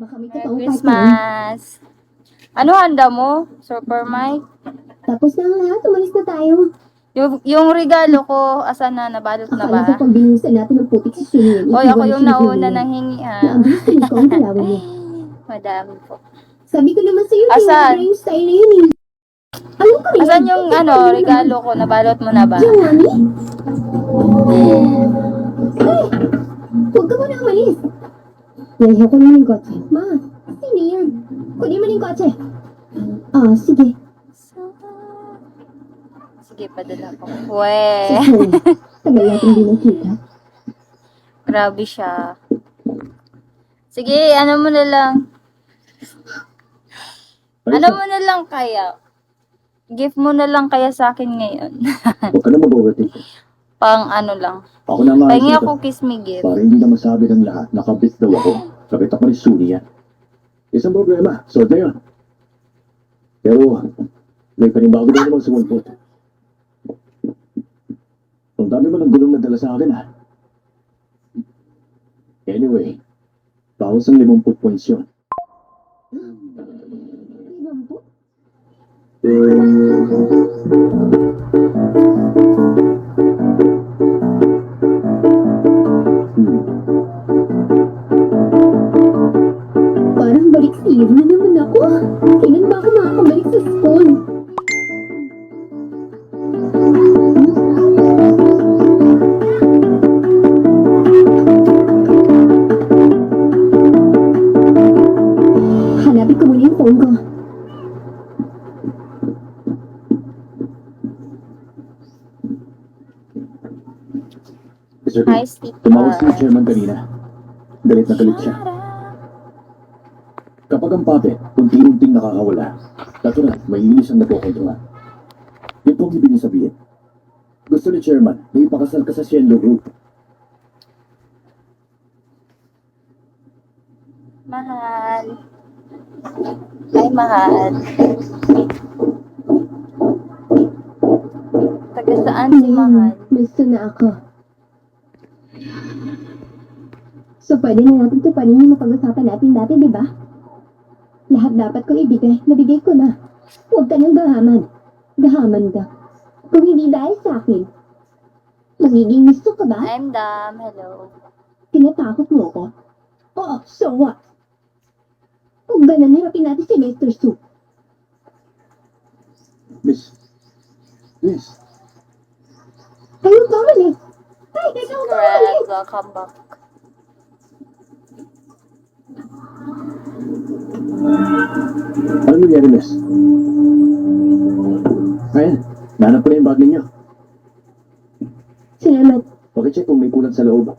Baka may Merry totoong Christmas! Ano handa mo, Super Mike? Tapos na ang lahat, umalis na tayo. Yung regalo ko, asan na? Nabalot na Akala ko ba? pag binuhusan natin ng putik si Sunil. Oy, ako yung nauna nang hingi Na ang ah. gusto ko ang galawan mo. Madami po. Sabi ko naman sa'yo, Asan? tingnan yung style na yun eh. Ano ka rin? Asan yung regalo ko? Nabalot mo na ba? Yung mami? Ay! Huwag ka muna umalis. Nahihaw ko naman yung kotse. Ma, sino yan? Kunin mo na yung kotse. Ah, sige. Sige, padala ko. Weh. Tagal natin din nakita. Grabe siya. Sige, ano mo na lang. Ano mo na lang kaya? Gift mo na lang kaya sa akin ngayon. Huwag ka na mag-overthink. Pang ano lang. Ako na nga. Pahingi ako kiss me gift. Para hindi na masabi ng lahat, nakabit daw ako. Kabit ako ni Suni yan. Isang problema, solve na yun. Pero, may panibago na namang sumulpot. Ang dami mo ng gulong na dala sa akin, ha? Anyway, 1,050 points yun. Ibang po? Parang balik zero na naman ako. Kailan ba ako makakabalik sa school? Hanapin ko muna yung phone ko. Mr. Hi, P, Steve. tumawag si chairman kanina. Galit na galit siya. Kapag ang puppet, unti-unting nakakawala, natural, may inis ang napokontrola. Yan po ang ibig niya sabihin. Gusto ni chairman na ipakasal ka sa Shenlo Group. Mahal. Ay, mahal. Taga saan si mahal? Gusto na ako. So, pwede na natin tuparin yung mapag-usapan natin dati, di ba? Lahat dapat kong ibigay, nabigay ko na. Huwag ka nang gahaman. Gahaman ka. Kung hindi dahil sa akin, magiging gusto ka ba? I'm Dam. Hello. Tinatakot mo ko? Oo, so what? Huwag ba nanirapin natin si Mr. Su? Miss. Kayo bawal eh. Ay, ikaw bawal eh. Correct. Welcome back. Ano nangyari, miss? Ayan, nahanap ko na yung bag ninyo. Salamat. Pakicheck kung may kulang sa loob.